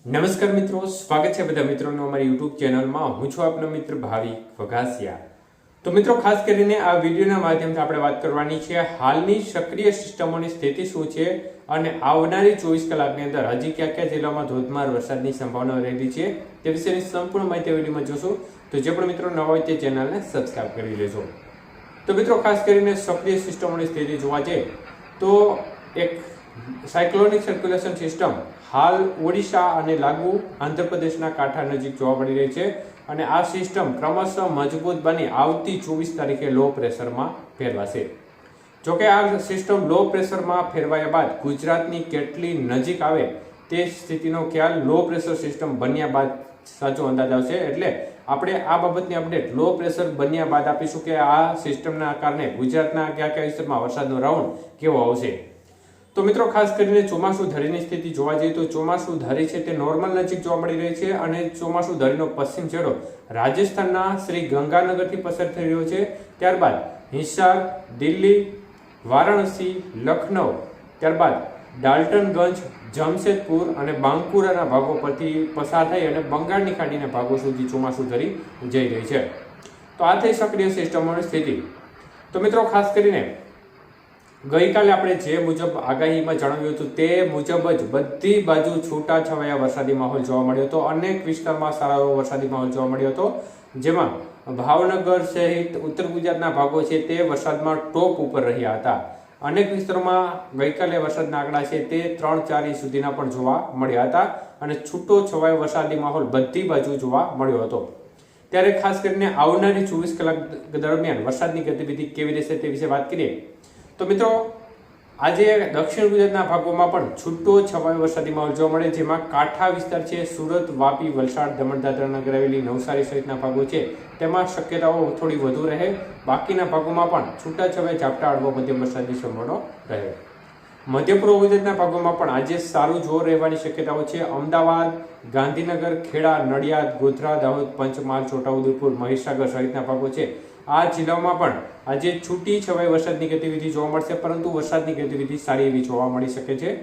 નમસ્કાર મિત્રો, સ્વાગત છે બધા મિત્રોનું અમારી યુટ્યુબ ચેનલમાં. હું છું આપનો મિત્ર ભાવિક વઘાસિયા. તો મિત્રો, ખાસ કરીને આ વિડીયોના માધ્યમથી આપણે વાત કરવાની છે હાલની સક્રિય સિસ્ટમોની સ્થિતિ શું છે અને આવનારી 24 કલાકની અંદર હજી કયા કયા જિલ્લામાં ધોધમાર વરસાદની સંભાવના રહેલી છે તે વિશેની સંપૂર્ણ માહિતી વિડીયોમાં જોશું. તો જે પણ મિત્રો નવા હોય તે ચેનલને સબસ્ક્રાઇબ કરી લેજો. તો મિત્રો, ખાસ કરીને સક્રિય સિસ્ટમોની સ્થિતિ જોવા જઈએ તો એક સાયક્લોનિક સર્ક્યુલેશન સિસ્ટમ હાલ ઓડિશા અને લાગુ આંધ્રપ્રદેશના કાંઠા નજીક જોવા મળી રહી છે અને આ સિસ્ટમ ક્રમશઃ મજબૂત બની આવતી 24 તારીખે લો પ્રેશરમાં ફેરવાશે. જોકે આ સિસ્ટમ લો પ્રેશરમાં ફેરવાયા બાદ ગુજરાતની કેટલી નજીક આવે તે સ્થિતિનો ખ્યાલ લો પ્રેશર સિસ્ટમ બન્યા બાદ સાચો અંદાજ આવશે. એટલે આપણે આ બાબતની અપડેટ લો પ્રેશર બન્યા બાદ આપીશું કે આ સિસ્ટમના કારણે ગુજરાતના કયા કયા વિસ્તારમાં વરસાદનો રાઉન્ડ કેવો આવશે. તો મિત્રો, ખાસ કરીને ચોમાસુ ધરીની સ્થિતિ જોવા જઈએ તો ચોમાસુ ધરી છે તે નોર્મલ નજીક જોવા મળી રહી છે અને ચોમાસુ ધરીનો પશ્ચિમ છેડો રાજસ્થાનના શ્રી ગંગાનગરથી પસાર થઈ રહ્યો છે. ત્યારબાદ હિસાર, દિલ્હી, વારાણસી, લખનઉ, ત્યારબાદ ડાલ્ટનગંજ, જમશેદપુર અને બાંકુરાના ભાગો પરથી પસાર થઈ અને બંગાળની ખાડીના ભાગો સુધી ચોમાસુ ધરી જઈ રહી છે. તો આ થઈ સક્રિય સિસ્ટમોની સ્થિતિ. તો મિત્રો, ખાસ કરીને ગઈકાલે આપણે જે મુજબ આગાહીમાં જણાવ્યું હતું તે મુજબ જ બધી બાજુ છૂટાછવાયા વરસાદી માહોલ જોવા મળ્યો હતો. અનેક વિસ્તારમાં સારો એવો વરસાદી માહોલ જોવા મળ્યો હતો, જેમાં ભાવનગર સહિત ઉત્તર ગુજરાતના ભાગો છે તે વરસાદમાં ટોપ ઉપર રહ્યા હતા. અનેક વિસ્તારોમાં ગઈકાલે વરસાદના આંકડા છે તે 3-4 ઇંચ સુધીના પણ જોવા મળ્યા હતા અને છૂટો છવાયો વરસાદી માહોલ બધી બાજુ જોવા મળ્યો હતો. ત્યારે ખાસ કરીને આવનારી 24 કલાક દરમિયાન વરસાદની ગતિવિધિ કેવી રહેશે તે વિશે વાત કરીએ તો મિત્રો, આજે દક્ષિણ ગુજરાતના ભાગોમાં પણ છૂટો છવાયો વરસાદી માહોલ જોવા મળે, જેમાં કાંઠા વિસ્તાર છે સુરત, વાપી, વલસાડ, દમણ, દાદરા, નગર હવેલી, નવસારી સહિતના ભાગો છે તેમાં શક્યતાઓ થોડી વધુ રહે. બાકીના ભાગોમાં પણ છૂટા છવાયા ઝાપટા હળવો મધ્યમ વરસાદની સંભાવના રહે. મધ્ય પૂર્વ ગુજરાતના ભાગોમાં પણ આજે સારું જોર રહેવાની શક્યતાઓ છે. અમદાવાદ, ગાંધીનગર, ખેડા, નડિયાદ, ગોધરા, દાહોદ, પંચમહાલ, છોટાઉદેપુર, મહીસાગર સહિતના ભાગો છે આ જિલ્લાઓમાં પણ આજે છૂટી છવાઈ વરસાદની ગતિવિધિ જોવા મળશે, પરંતુ વરસાદની ગતિવિધિ સારી એવી જોવા મળી શકે છે.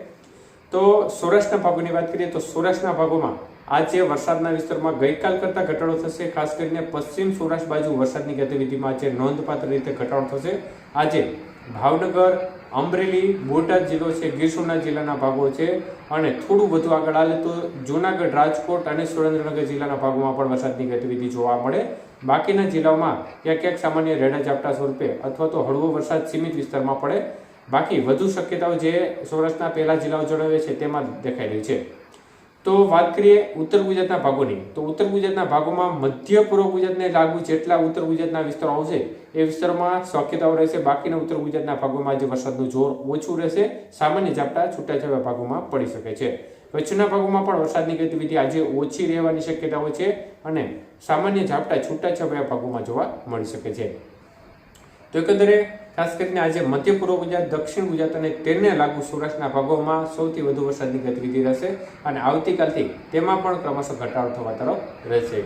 તો સૌરાષ્ટ્રના ભાગોની વાત કરીએ તો સૌરાષ્ટ્રના ભાગોમાં આજે વરસાદના વિસ્તારમાં ગઈકાલ કરતાં ઘટાડો થશે. ખાસ કરીને પશ્ચિમ સૌરાષ્ટ્ર બાજુ વરસાદની ગતિવિધિમાં આજે નોંધપાત્ર રીતે ઘટાડો થશે. આજે ભાવનગર, અમરેલી, બોટાદ જિલ્લો છે, ગીર સોમનાથ જિલ્લાના ભાગો છે અને થોડું વધુ આગળ આવે તો જૂનાગઢ, રાજકોટ અને સુરેન્દ્રનગર જિલ્લાના ભાગોમાં પણ વરસાદની ગતિવિધિ જોવા મળે. બાકીના જિલ્લાઓમાં ક્યાંક ક્યાંક સામાન્ય રેડા ઝાપટા સ્વરૂપે અથવા તો હળવો વરસાદ સીમિત વિસ્તારમાં પડે. બાકી વધુ શક્યતાઓ જે સૌરાષ્ટ્રના પહેલા જિલ્લાઓ જણાવે છે તેમાં દેખાઈ રહી છે. તો વાત કરીએ ઉત્તર ગુજરાતના ભાગોની, તો ઉત્તર ગુજરાતના ભાગોમાં મધ્ય પૂર્વ ગુજરાતને લાગુ જેટલા ઉત્તર ગુજરાતના વિસ્તારો આવશે એ વિસ્તારમાં શક્યતાઓ રહેશે. બાકીના ઉત્તર ગુજરાતના ભાગોમાં આજે વરસાદનું જોર ઓછું રહેશે. સામાન્ય ઝાપટા છૂટાછવાયા ભાગોમાં પડી શકે છે. કચ્છના ભાગોમાં પણ વરસાદની ગતિવિધિ આજે ઓછી રહેવાની શક્યતાઓ છે અને સામાન્ય ઝાપટા છૂટાછવાયા ભાગોમાં જોવા મળી શકે છે. તો એકંદરે ખાસ કરીને આજે મધ્ય પૂર્વ ગુજરાત, દક્ષિણ ગુજરાત અને તેને લાગુ સૌરાષ્ટ્રના ભાગોમાં સૌથી વધુ વરસાદની ગતિવિધિ રહેશે અને આવતીકાલથી તેમાં પણ ક્રમશઃ ઘટાડો થવા તરફ રહેશે.